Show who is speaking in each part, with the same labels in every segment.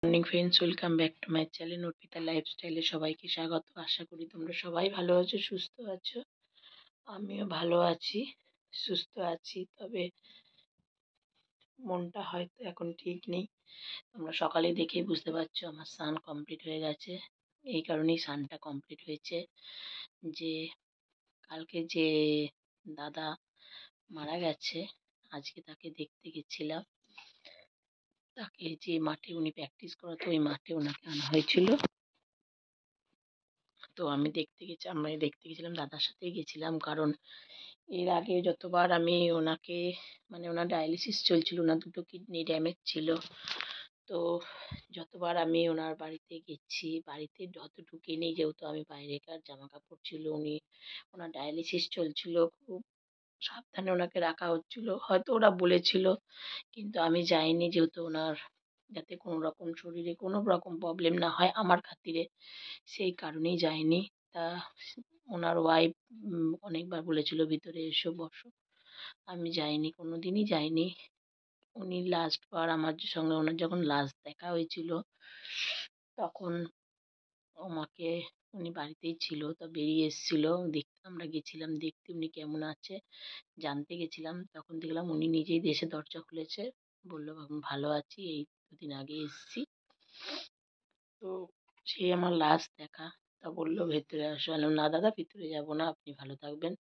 Speaker 1: Morning friends, welcome back to my channel Arpita লাইফস্টাইলে সবাইকে স্বাগত। আশা করি তোমরা সবাই ভালো আছো, সুস্থ আছো। আমিও ভালো আছি, সুস্থ আছি। তবে মনটা হয়তো এখন ঠিক নেই। তোমরা সকালে দেখেই বুঝতে পারছো আমার স্নান কমপ্লিট হয়ে গেছে। এই কারণেই স্নানটা কমপ্লিট হয়েছে যে কালকে যে দাদা মারা গেছে, আজকে তাকে দেখতে গেছিলাম। তাকে যে মাঠে উনি প্র্যাকটিস করাতো ওই মাঠে ওনাকে আনা হয়েছিল। তো আমি দেখতে গেছিলাম, দাদার সাথেই গেছিলাম। কারণ এর আগে যতবার আমি ওনাকে ওনার ডায়ালিসিস চলছিল, ওনার দুটো কিডনি ড্যামেজ ছিল। তো যতবার আমি ওনার বাড়িতে গেছি, বাড়িতে যত ঢুকিনি, যেহেতু আমি বাইরেকার জামা কাপড় ছিল, ওনার ডায়ালিসিস চলছিল, খুব সাবধানে ওনাকে রাখা হচ্ছিল। হয়তো ওরা বলেছিল, কিন্তু আমি যাইনি, যেহেতু ওনার যাতে কোনো রকম শরীরে কোনো রকম প্রবলেম না হয় আমার খাতিরে, সেই কারণেই যাইনি। তা ওনার ওয়াইফ অনেকবার বলেছিল ভিতরে এসো, বসো। আমি যাইনি, কোনো দিনই যাইনি। উনি লাস্টবার আমার সঙ্গে ওনার যখন লাস্ট দেখা হয়েছিল, তখন আমাকে উনি বাড়িতেই ছিল, তো বেরিয়ে এসেছিল দেখতে। আমরা গেছিলাম দেখতে উনি কেমন আছে, জানতে গেছিলাম। তখন দেখলাম উনি নিজেই এসে দরজা খুলেছে, বললো ভালো আছি, এই দুদিন আগে এসেছি। তো সেই আমার লাস্ট দেখা। তা বললো ভেতরে আসো। বললাম না দাদা, ভিতরে যাবো না, আপনি ভালো থাকবেন,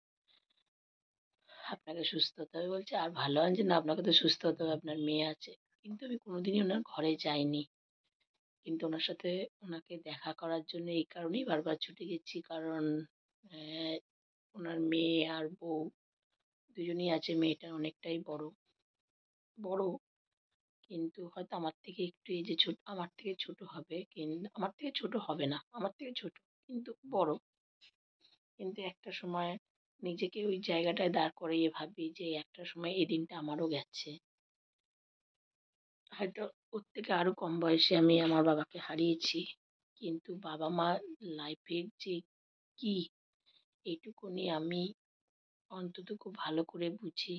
Speaker 1: আপনাকে সুস্থ হতে হবে। বলছে আর ভালো হয় যে না, আপনাকে তো সুস্থ হতে হবে, আপনার মেয়ে আছে। কিন্তু আমি কোনোদিনই ওনার ঘরে যাইনি, কিন্তু ওনার সাথে ওনাকে দেখা করার জন্য এই কারণেই বারবার ছুটে গেছি। কারণ আহ, ওনার মেয়ে আর বউ দুজনেই আছে। মেয়েটা অনেকটাই বড় বড়, কিন্তু হয়তো আমার থেকে একটু এই যে ছোট, আমার থেকে ছোট হবে, কিন্তু আমার থেকে ছোট হবে না, আমার থেকে ছোট কিন্তু বড়। কিন্তু একটা সময় নিজেকে ওই জায়গাটায় দাঁড় করিয়ে ভাবি যে একটা সময় এই দিনটা আমারও গেছে। হয়তো ওর থেকে আরো কম বয়সে আমি আমার বাবাকে হারিয়েছি, কিন্তু বাবা মা লাইফের যে কি, এইটুকুনি আমি অন্তত খুব ভালো করে বুঝি,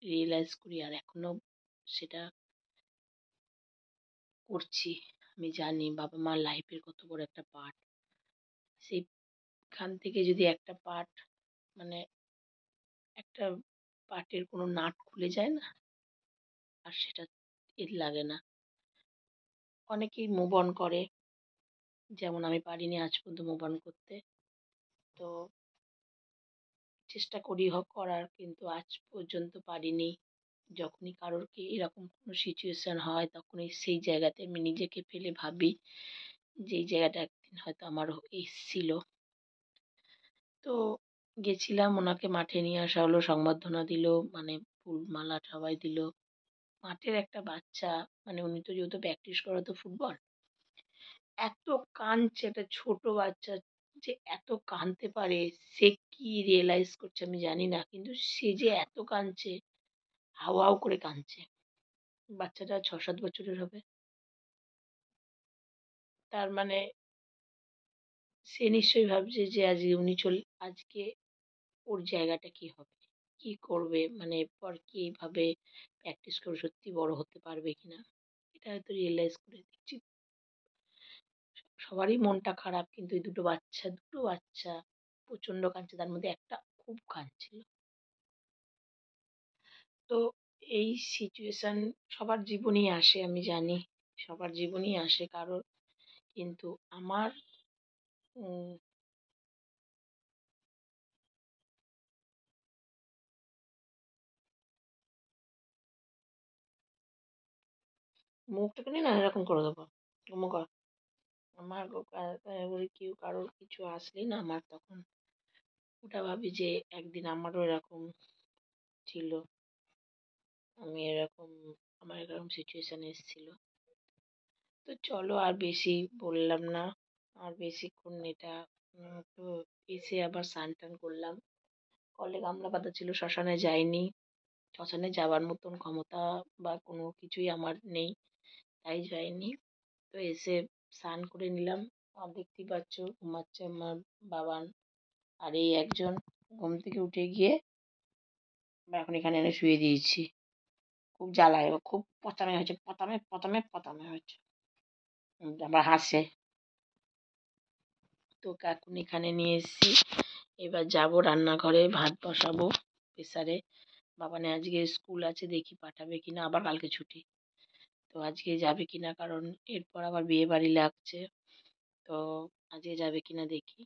Speaker 1: রিয়েলাইজ করি, আর এখনো সেটা করছি। আমি জানি বাবা মার লাইফের কত বড় একটা পার্ট। সেইখান থেকে যদি একটা পার্ট, মানে একটা পার্টের কোনো নাট খুলে যায় না, আর সেটা লাগে না। অনেকেই মুভ অন করে, যেমন আমি পারিনি আজ পর্যন্ত মুভ অন করতে। তো চেষ্টা করি করার, কিন্তু আজ পর্যন্ত পারিনি। যখনই কারোর কি এরকম কোনো সিচুয়েশন হয়, তখনই সেই জায়গাতে আমি নিজেকে ফেলে ভাবি যে এই জায়গাটা একদিন হয়তো আমারও এসছিল। তো গেছিলাম, ওনাকে মাঠে নিয়ে আসা হলো, সংবর্ধনা দিল, মানে ফুলমালা সবাই দিল। মাঠের একটা বাচ্চা, উনি তো যেহেতু প্র্যাকটিস করাতো ফুটবল, এত কাঁদছে একটা ছোট বাচ্চা, যে এত কাঁদতে পারে, সে কি রিয়েলাইজ করছে আমি জানি না, কিন্তু সে যে এত কাঁদছে, হাউ হাউ করে কাঁদছে। বাচ্চাটা 6-7 বছরের হবে। তার মানে সে নিশ্চয়ই ভাবছে যে আজকে ওর জায়গাটা কি হবে, কি করবে, এরপর কি এইভাবে প্র্যাকটিস করে সত্যি বড় হতে পারবে কিনা। এটা হয়তো রিয়েলাইজ করে দেখছি। সবারই মনটা খারাপ, কিন্তু এই দুটো বাচ্চা প্রচন্ড কাঁদছে, তার মধ্যে একটা খুব কাঁদছিল। তো এই সিচুয়েশন সবার জীবনেই আসে, আমি জানি সবার জীবনেই আসে কারোর, কিন্তু আমার উম, মুখটাকে নিয়ে না এরকম করে দেবো। মুখ আমার কেউ কারোর কিছু আসলেই না, আমার তখন ওটা ভাবি যে একদিন আমারও এরকম ছিল, আমি এরকম আমার এরকম সিচুয়েশন এসেছিল। তো চলো আর বেশি বললাম না, আর বেশিক্ষণ এটা তো এসে আবার স্নান টান করলাম। কলে গামলা পাতা ছিল, শ্মশানে যাইনি। শ্মশানে যাওয়ার মতন ক্ষমতা বা কোনো কিছুই আমার নেই, তাই যাইনি। তো এসে স্নান করে নিলাম। আর দেখতেই পাচ্ছ ঘুমাচ্ছে আমার বাবান, আর এই একজন ঘুম থেকে উঠে গিয়ে এখন এখানে এনে শুয়ে দিয়েছি। খুব জ্বালায়, ও খুব পচামে হয়েছে, পতামে পতামে পতামে হয়েছে। আবার হাসে। তো এখন এখানে নিয়ে এসেছি, এবার যাব রান্নাঘরে, ভাত বসাবো প্রেসারে। বাবানে আজকে স্কুল আছে, দেখি পাঠাবে কিনা, আবার কালকে ছুটি। তো আজকে যাবে কিনা, কারণ এরপর আবার বিয়ে বাড়ি লাগছে, তো আজকে যাবে কিনা দেখি।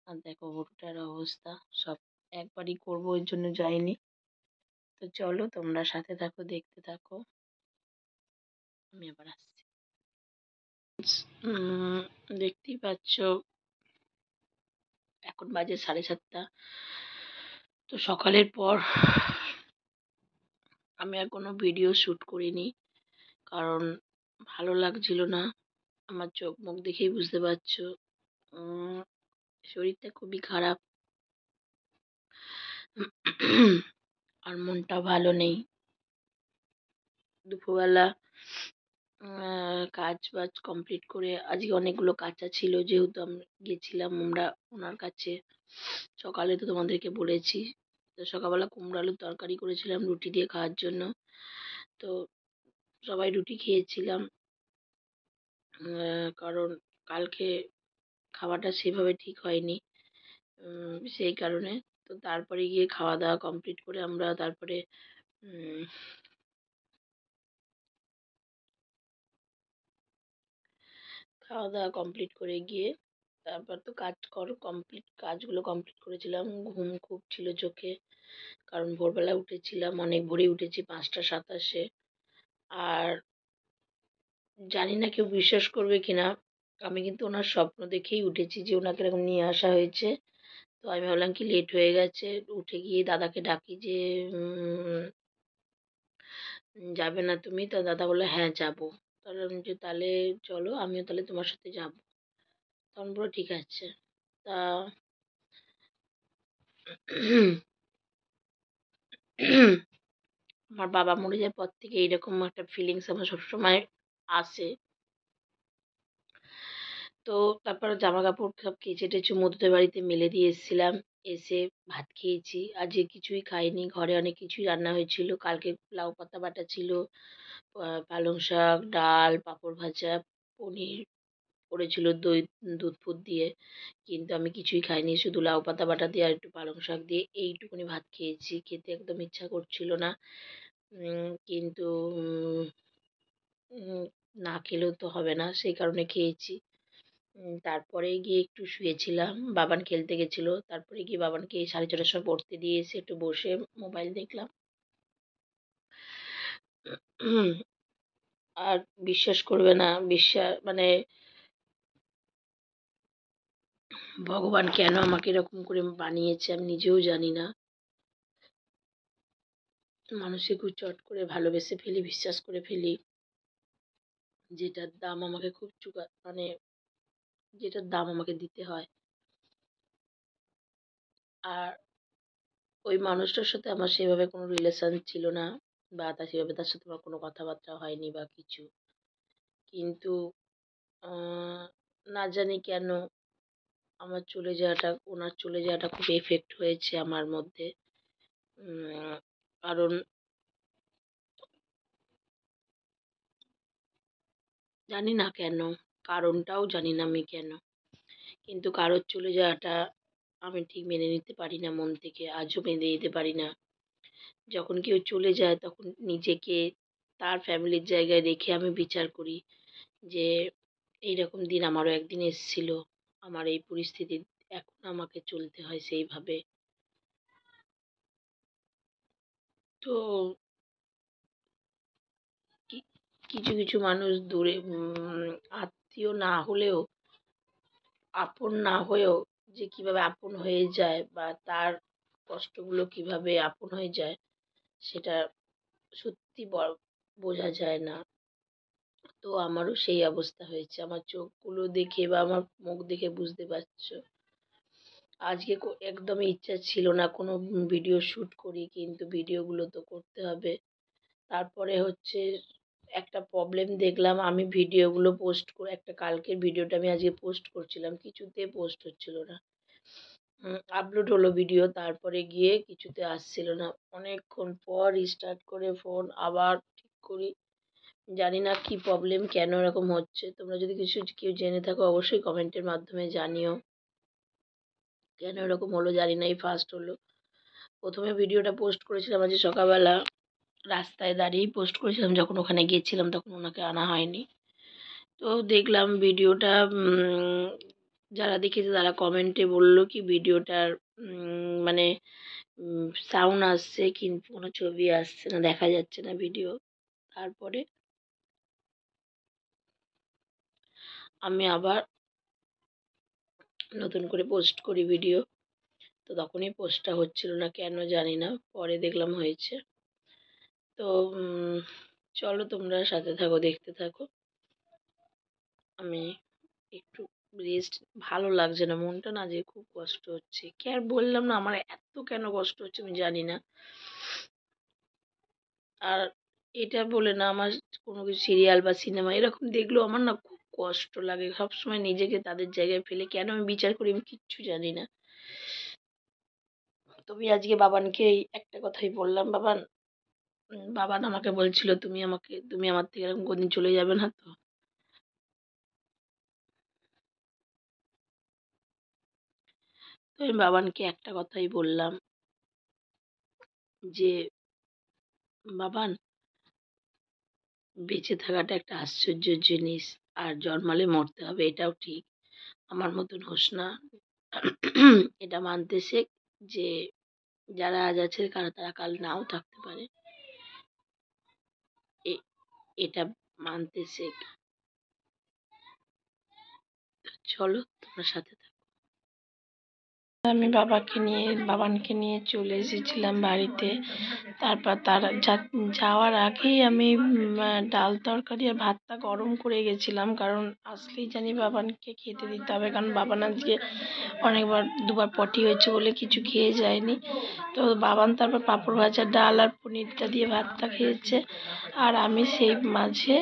Speaker 1: আর দেখো গরুটার অবস্থা, সব একবারই করবো ওই জন্য যাইনি। তো চলো তোমরা সাথে থাকো, দেখতে থাকো, আমি আবার আসছি। দেখতেই পাচ্ছ এখন বাজে 7:30। তো সকালের পর আমি আর কোনো ভিডিও শ্যুট করিনি, কারণ ভালো লাগছিল না। আমার চোখ মুখ দেখেই বুঝতে পারছো, শরীরটা খুবই খারাপ আর মনটা ভালো নেই। দুপুরবেলা কাজ বাজ কমপ্লিট করে, আজকে অনেকগুলো কাঁচা ছিল, যেহেতু আমি গেছিলাম আমরা ওনার কাছে সকালে, তো তোমাদেরকে বলেছি। তো সকালবেলা কুমড়ো আলুর তরকারি করেছিলাম রুটি দিয়ে খাওয়ার জন্য। তো সবাই রুটি খেয়েছিলাম, কারণ কালকে খাওয়াটা সেভাবে ঠিক হয়নি, সেই কারণে। তো তারপরে গিয়ে খাওয়া দাওয়া কমপ্লিট করে আমরা তারপরে খাওয়া দাওয়া কমপ্লিট করে গিয়ে তারপর তো কাজগুলো কমপ্লিট করেছিলাম। ঘুম খুব ছিল চোখে, কারণ ভোরবেলা উঠেছিলাম, অনেক ভোরে উঠেছি, 5টা 27-এ। আর জানি না কেউ বিশ্বাস করবে কিনা, আমি কিন্তু ওনার স্বপ্ন দেখেই উঠেছি যে ওনাকে এরকম নিয়ে আসা হয়েছে। তো আমি ভাবলাম কি লেট হয়ে গেছে, উঠে গিয়ে দাদাকে ডাকি যে যাবে না তুমি? তা দাদা বললো হ্যাঁ যাবো। তাহলে আমি যে তাহলে চলো, আমিও তাহলে তোমার সাথে যাবো। তখন বললো ঠিক আছে। তা আমার বাবা মরে যাওয়ার পর থেকে এইরকম একটা ফিলিংস আমার সবসময় আসে। তো তারপর জামা কাপড় সব কেচে টেচে মধুদের বাড়িতে মেলে দিয়ে এসেছিলাম, এসে ভাত খেয়েছি। আজকে কিছুই খাইনি, ঘরে অনেক কিছুই রান্না হয়েছিল। কালকে লাউ পাতা বাটা ছিল, পালং শাক, ডাল, পাঁপড় ভাজা, পনির করেছিল দই দুধ ফুদ দিয়ে। কিন্তু আমি কিছুই খাইনি, শুধু লাউ পাতা বাটা দিয়ে আর একটু পালং শাক দিয়ে এইটুকুনি ভাত খেয়েছি। খেতে একদম ইচ্ছা করছিল না, কিন্তু না খেলেও তো হবে না, সেই কারণে খেয়েছি। তারপরে গিয়ে একটু শুয়েছিলাম, বাবান খেলতে গেছিল। তারপরে গিয়ে বাবানকে 4:30টার সময় পড়তে দিয়ে এসে একটু বসে মোবাইল দেখলাম। আর বিশ্বাস করবে না, মানে ভগবান কেন আমাকে এরকম করে বানিয়েছে আমি নিজেও জানি না। মানুষকে খুব চট করে ভালোবেসে ফেলি, বিশ্বাস করে ফেলি, যেটার দাম আমাকে খুব মানে যেটার দাম আমাকে দিতে হয়। আর ওই মানুষটার সাথে আমার সেভাবে কোনো রিলেশন ছিল না, বা সেভাবে তার সাথে আমার কোনো কথাবার্তা হয়নি বা কিছু। কিন্তু না জানি কেন ওনার চলে যাওয়াটা খুব এফেক্ট হয়েছে আমার মধ্যে। কারণ জানি না কেন, কারণটাও জানি না আমি কেন, কিন্তু কারোর চলে যাওয়াটা আমি ঠিক মেনে নিতে পারি না, মন থেকে আজও মেনে নিতে পারি না। যখন কেউ চলে যায় তখন নিজেকে তার ফ্যামিলির জায়গায় রেখে আমি বিচার করি যে এইরকম দিন আমারও একদিন এসেছিল, আমার এই পরিস্থিতি, এখন আমাকে চলতে হয় সেইভাবে। তো কিছু কিছু মানুষ দূরে, আত্মীয় না হলেও, আপন না হয়েও যে কিভাবে আপন হয়ে যায়, বা তার কষ্টগুলো কিভাবে আপন হয়ে যায়, সেটা সত্যি বোঝা যায় না। তো আমারও সেই অবস্থা হয়েছে, আমার চোখগুলো দেখে বা আমার মুখ দেখে বুঝতে পারছো। আজকে একদমই ইচ্ছা ছিল না কোনো ভিডিও শ্যুট করি, কিন্তু ভিডিওগুলো তো করতে হবে। তারপরে হচ্ছে একটা প্রবলেম দেখলাম, আমি ভিডিওগুলো পোস্ট করে, একটা কালকের ভিডিওটা আমি আজকে পোস্ট করছিলাম, কিছুতে পোস্ট হচ্ছিল না। আপলোড হলো ভিডিও, তারপরে গিয়ে কিছুতে আসছিল না। অনেকক্ষণ পর রিস্টার্ট করে ফোন আবার ঠিক করি, জানি না কি প্রবলেম, কেন এরকম হচ্ছে। তোমরা যদি কিছু কেউ জেনে থাকো অবশ্যই কমেন্টের মাধ্যমে জানিও। কেন এরকম হলো জানি না, এই ফার্স্ট হলো। প্রথমে ভিডিওটা পোস্ট করেছিলাম আজ সকালবেলা, রাস্তায় দাঁড়িয়েই পোস্ট করেছিলাম। যখন ওখানে গিয়েছিলাম তখন ওনাকে আনা হয়নি। তো দেখলাম ভিডিওটা, যারা দেখেছে তারা কমেন্টে বললো কি ভিডিওটার মানে সাউন্ড আসছে কিন্তু কোনো ছবি আসছে না, দেখা যাচ্ছে না ভিডিও। তারপরে আমি আবার নতুন করে পোস্ট করি ভিডিও, তো তখনই পোস্টটা হচ্ছিল না, কেন জানি না। পরে দেখলাম হয়েছে। তো চলো তোমরা সাথে থাকো, দেখতে থাকো। আমি একটু রেস্ট, ভালো লাগছে না, মনটা না যে খুব কষ্ট হচ্ছে। কি আর বললাম না, আমার এত কেন কষ্ট হচ্ছে আমি জানি না। আর এটা বলে না, আমার কোনো কিছু সিরিয়াল বা সিনেমা এরকম দেখলেও আমার না খুব কষ্ট লাগে। সবসময় নিজেকে তাদের জায়গায় ফেলে কেন আমি বিচার করি আমি কিচ্ছু জানি না। তুমি আজকে বাবানকে এই একটা কথাই বললাম, বাবান বাবান আমাকে বলছিল তুমি আমার থেকে এরকম কোনদিন চলে যাবে না তো। তো আমি বাবানকে একটা কথাই বললাম যে বাবান, বেঁচে থাকাটা একটা আশ্চর্যের জিনিস, আর জন্মালে মরতে হবে এটাও ঠিক। আমার মতন হোস না, এটা মানতে শেখ যে যারা আজ আছে তারা কাল নাও থাকতে পারে। এটা মানতে শেখ। চলো তোমার সাথে থাকো। আমি বাবানকে নিয়ে চলে এসেছিলাম বাড়িতে। তারপর যাওয়ার আগেই আমি ডাল তরকারি আর ভাতটা গরম করে গেছিলাম, কারণ আসলেই জানি বাবানকে খেতে দিতে হবে, কারণ বাবান আজকে দুবার পটি হয়েছে বলে কিছু খেয়ে যায়নি। তো বাবান তারপর পাঁপড় ভাজা, ডাল আর পনিরটা দিয়ে ভাতটা খেয়েছে। আর আমি সেই মাঝে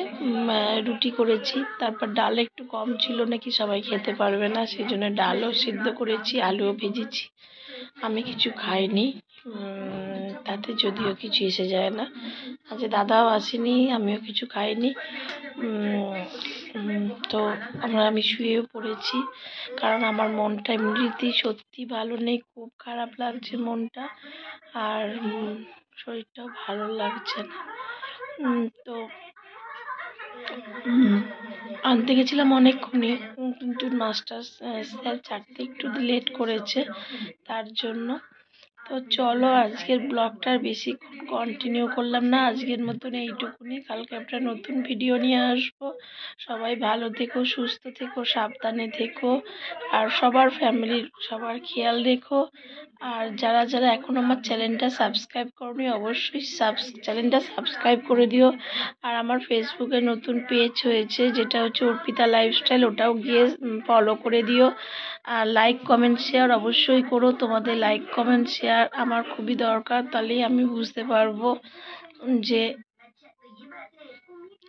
Speaker 1: রুটি করেছি। তারপর ডাল একটু কম ছিল নাকি, সবাই খেতে পারবে না, সেই জন্য ডালও সিদ্ধ করেছি, আলুও ভেজেছি। আমি কিছু খাইনি, তাতে যদিও কিছু এসে যায় না। আজ দাদাও আসেনি, আমিও কিছু খাইনি। তো আমি শুয়েও পড়েছি, কারণ আমার মনটা এমনিতেই সত্যি ভালো নেই, খুব খারাপ লাগছে মনটা, আর শরীরটাও ভালো লাগছে না। তো আনতে গেছিলাম অনেকক্ষণই, কিন্তু মাস্টার স্যার ছাড়তে একটু লেট করেছে, তার জন্য। তো চলো আজকের ব্লগটা বেশি কন্টিনিউ করলাম না, আজকের মতন এইটুকুনি। কালকে একটা নতুন ভিডিও নিয়ে আসবো। সবাই ভালো থেকো, সুস্থ থেকো, সাবধানে থেকো, আর সবার খেয়াল রেখো। আর যারা যারা এখন আমার চ্যানেলটা সাবস্ক্রাইব করোনি অবশ্যই চ্যানেলটা সাবস্ক্রাইব করে দিও। আর আমার ফেসবুকে নতুন পেজ হয়েছে, যেটা হচ্ছে অর্পিতা লাইফস্টাইল, ওটাও গিয়ে ফলো করে দিও। আর লাইক কমেন্ট শেয়ার অবশ্যই করো, তোমাদের লাইক কমেন্ট শেয়ার আমার খুবই দরকার, তাহলেই আমি বুঝতে পারবো যে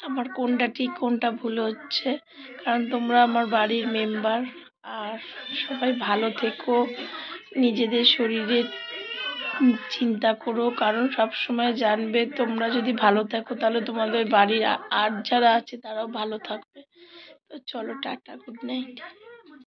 Speaker 1: আমার কোনটা ঠিক কোনটা ভুল হচ্ছে, কারণ তোমরা আমার বাড়ির মেম্বার। আর সবাই ভালো থেকো, নিজেদের শরীরের চিন্তা করো, কারণ সব সময় জানবে তোমরা যদি ভালো থাকো তাহলে তোমাদের বাড়ির আর যারা আছে তারাও ভালো থাকবে। তো চলো টাটা, গুড নাইট।